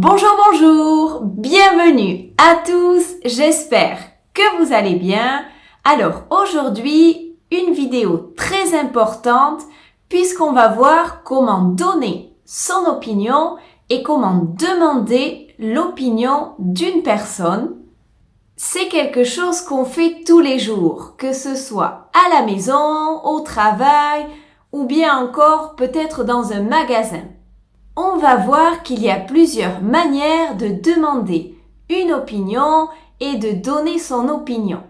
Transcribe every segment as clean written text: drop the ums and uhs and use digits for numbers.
Bonjour, bonjour, bienvenue à tous, j'espère que vous allez bien. Alors aujourd'hui, une vidéo très importante puisqu'on va voir comment donner son opinion et comment demander l'opinion d'une personne. C'est quelque chose qu'on fait tous les jours, que ce soit à la maison, au travail ou bien encore peut-être dans un magasin. On va voir qu'il y a plusieurs manières de demander une opinion et de donner son opinion.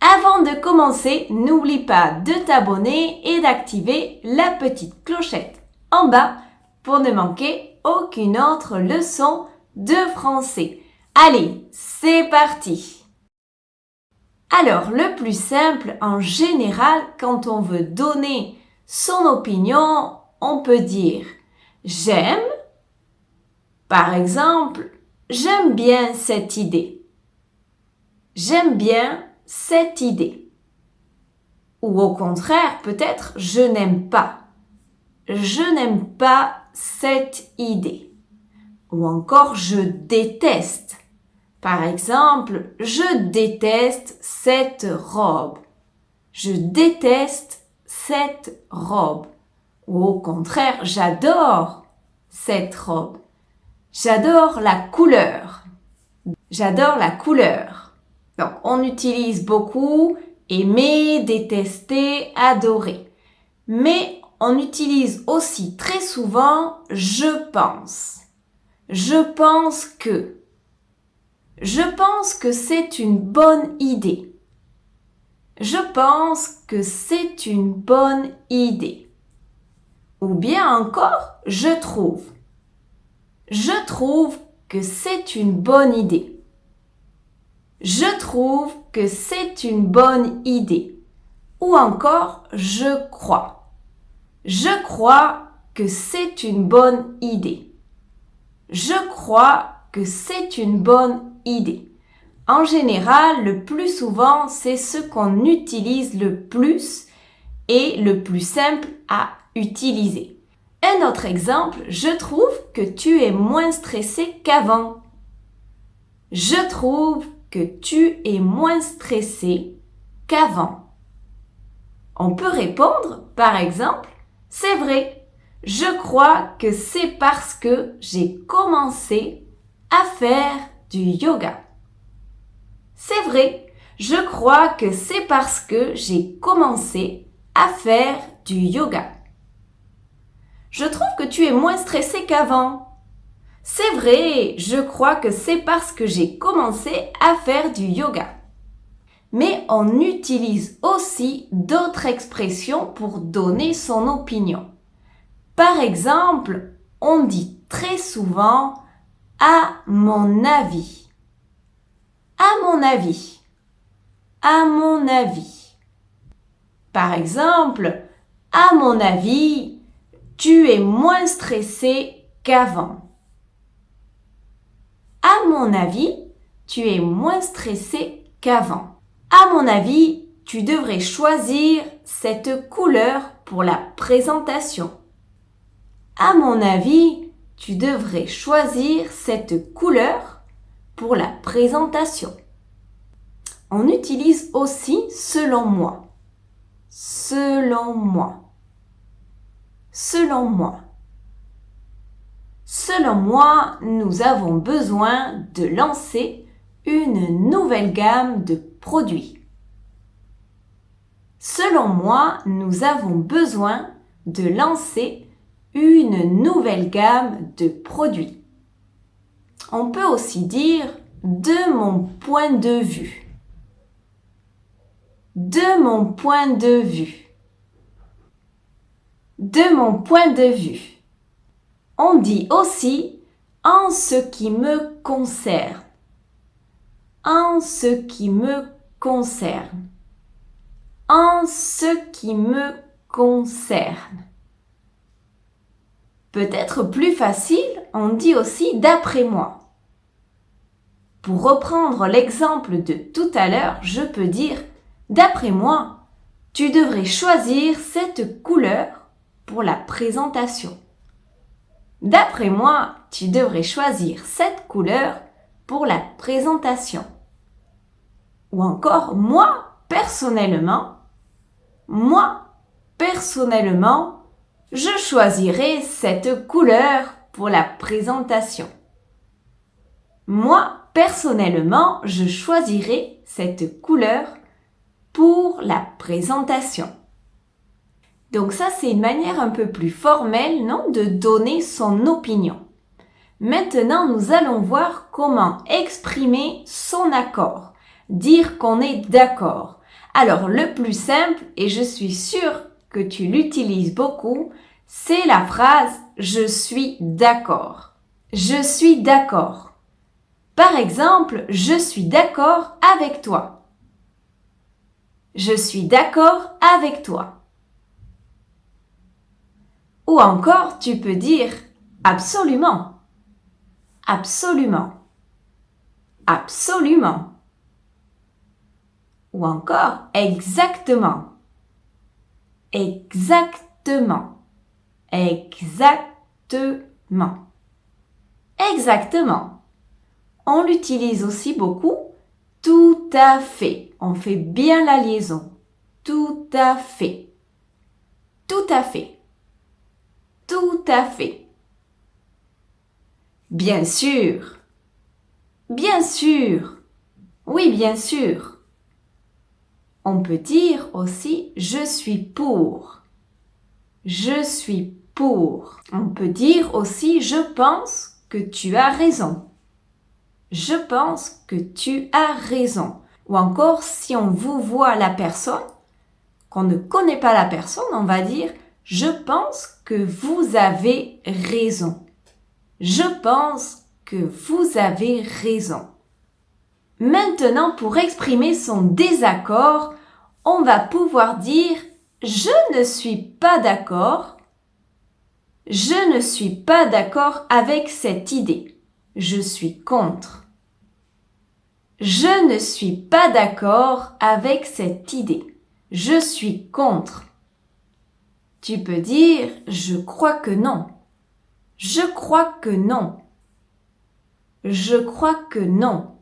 Avant de commencer, n'oublie pas de t'abonner et d'activer la petite clochette en bas pour ne manquer aucune autre leçon de français. Allez, c'est parti! Alors, le plus simple, en général, quand on veut donner son opinion, on peut dire j'aime, par exemple, j'aime bien cette idée. J'aime bien cette idée. Ou au contraire, peut-être, je n'aime pas. Je n'aime pas cette idée. Ou encore, je déteste. Par exemple, je déteste cette robe. Je déteste cette robe. Ou au contraire, j'adore cette robe. J'adore la couleur. J'adore la couleur. Donc, on utilise beaucoup aimer, détester, adorer. Mais on utilise aussi très souvent je pense. Je pense que. Je pense que c'est une bonne idée. Je pense que c'est une bonne idée. Ou bien encore, je trouve. Je trouve que c'est une bonne idée. Je trouve que c'est une bonne idée. Ou encore, je crois. Je crois que c'est une bonne idée. Je crois que c'est une bonne idée. En général, le plus souvent, c'est ce qu'on utilise le plus et le plus simple à utiliser. Un autre exemple, je trouve que tu es moins stressé qu'avant. Je trouve que tu es moins stressé qu'avant. On peut répondre, par exemple, c'est vrai, je crois que c'est parce que j'ai commencé à faire du yoga. C'est vrai, je crois que c'est parce que j'ai commencé à faire du yoga. Je trouve que tu es moins stressé qu'avant. C'est vrai, je crois que c'est parce que j'ai commencé à faire du yoga. Mais on utilise aussi d'autres expressions pour donner son opinion. Par exemple, on dit très souvent « à mon avis ». À mon avis. À mon avis. Par exemple, à mon avis, tu es moins stressé qu'avant. À mon avis, tu es moins stressé qu'avant. À mon avis, tu devrais choisir cette couleur pour la présentation. À mon avis, tu devrais choisir cette couleur pour la présentation. On utilise aussi selon moi. Selon moi. Selon moi. Selon moi, nous avons besoin de lancer une nouvelle gamme de produits. Selon moi, nous avons besoin de lancer une nouvelle gamme de produits. On peut aussi dire de mon point de vue. De mon point de vue. De mon point de vue. On dit aussi en ce qui me concerne. En ce qui me concerne. En ce qui me concerne. Peut-être plus facile, on dit aussi d'après moi. Pour reprendre l'exemple de tout à l'heure, je peux dire d'après moi, tu devrais choisir cette couleur pour la présentation. D'après moi, tu devrais choisir cette couleur pour la présentation. Ou encore, moi, personnellement, je choisirais cette couleur pour la présentation. Moi, personnellement, je choisirais cette couleur pour la présentation. Donc ça, c'est une manière un peu plus formelle, non, de donner son opinion. Maintenant, nous allons voir comment exprimer son accord, dire qu'on est d'accord. Alors, le plus simple, et je suis sûre que tu l'utilises beaucoup, c'est la phrase « je suis d'accord ». Je suis d'accord. Par exemple, je suis d'accord avec toi. Je suis d'accord avec toi. Ou encore, tu peux dire absolument, absolument, absolument. Ou encore exactement, exactement, exactement, exactement. On l'utilise aussi beaucoup, tout à fait. On fait bien la liaison. Tout à fait. Tout à fait. Tout à fait. Bien sûr. Bien sûr. Oui, bien sûr. On peut dire aussi je suis pour. Je suis pour. On peut dire aussi je pense que tu as raison. Je pense que tu as raison. Ou encore, si on vous voit la personne, qu'on ne connaît pas la personne, on va dire « Je pense que vous avez raison ». Je pense que vous avez raison. Maintenant, pour exprimer son désaccord, on va pouvoir dire « Je ne suis pas d'accord ». Je ne suis pas d'accord avec cette idée. Je suis contre. Je ne suis pas d'accord avec cette idée. Je suis contre. Tu peux dire je crois que non. Je crois que non. Je crois que non.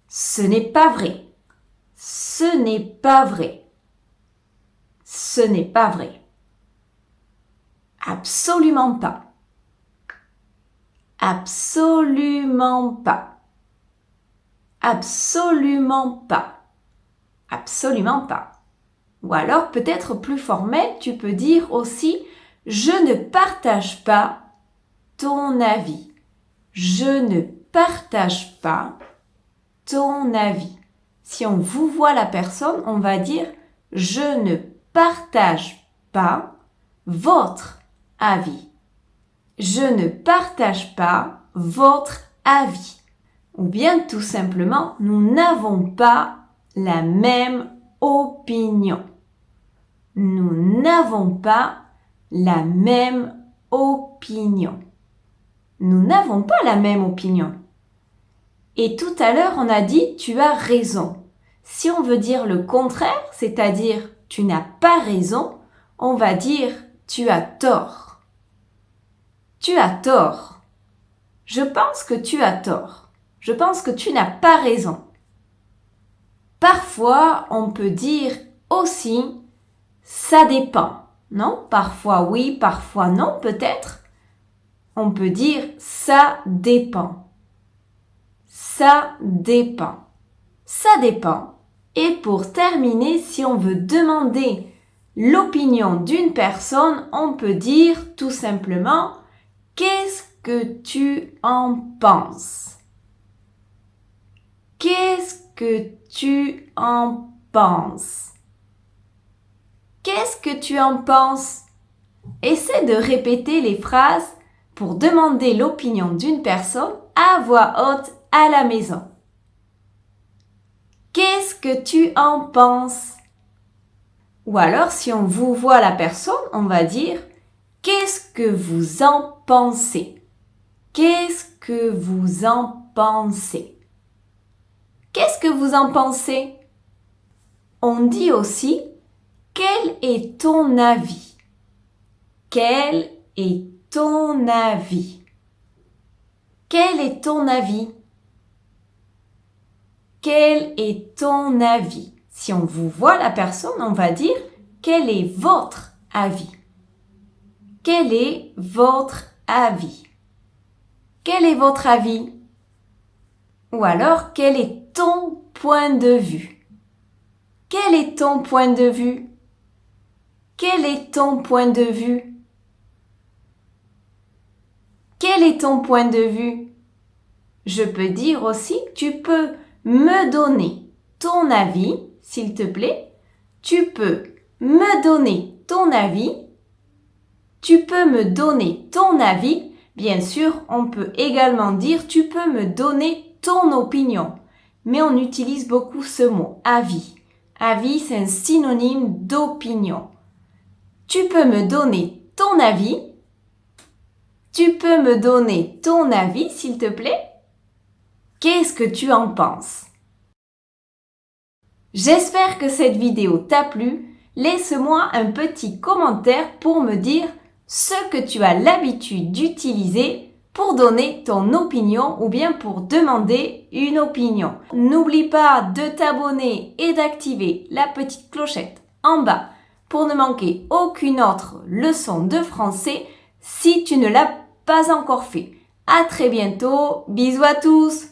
Ce n'est pas vrai. Ce n'est pas vrai. Ce n'est pas vrai. Absolument pas. Absolument pas. Absolument pas. Absolument pas. Ou alors, peut-être plus formel, tu peux dire aussi « Je ne partage pas ton avis ». Je ne partage pas ton avis. Si on vous voit la personne, on va dire « Je ne partage pas votre avis ». Je ne partage pas votre avis. Ou bien tout simplement, nous n'avons pas la même opinion. Nous n'avons pas la même opinion. Nous n'avons pas la même opinion. Et tout à l'heure, on a dit tu as raison. Si on veut dire le contraire, c'est-à-dire tu n'as pas raison, on va dire tu as tort. Tu as tort. Je pense que tu as tort. Je pense que tu n'as pas raison. Parfois, on peut dire aussi ça dépend. Non? Parfois oui, parfois non, peut-être. On peut dire ça dépend. Ça dépend. Ça dépend. Et pour terminer, si on veut demander l'opinion d'une personne, on peut dire tout simplement qu'est-ce que tu en penses? Qu'est-ce que tu en penses? Qu'est-ce que tu en penses? Essaie de répéter les phrases pour demander l'opinion d'une personne à voix haute à la maison. Qu'est-ce que tu en penses? Ou alors, si on vous voit la personne, on va dire « Qu'est-ce que vous en pensez? Qu'est-ce que vous en pensez? » Qu'est-ce que vous en pensez? On dit aussi « Quel est ton avis? Quel est ton avis? Quel est ton avis? Quel est ton avis? Si on vous voit la personne, on va dire quel est votre avis? Quel est votre avis? Quel est votre avis? Ou alors, quel est ton point de vue? Quel est ton point de vue? Quel est ton point de vue? Quel est ton point de vue? Je peux dire aussi, tu peux me donner ton avis, s'il te plaît. Tu peux me donner ton avis. Tu peux me donner ton avis. Bien sûr, on peut également dire tu peux me donner ton opinion. Mais on utilise beaucoup ce mot, avis. Avis, c'est un synonyme d'opinion. Tu peux me donner ton avis. Tu peux me donner ton avis, s'il te plaît? Qu'est-ce que tu en penses? J'espère que cette vidéo t'a plu. Laisse-moi un petit commentaire pour me dire ce que tu as l'habitude d'utiliser pour donner ton opinion ou bien pour demander une opinion. N'oublie pas de t'abonner et d'activer la petite clochette en bas pour ne manquer aucune autre leçon de français si tu ne l'as pas encore fait. À très bientôt. Bisous à tous.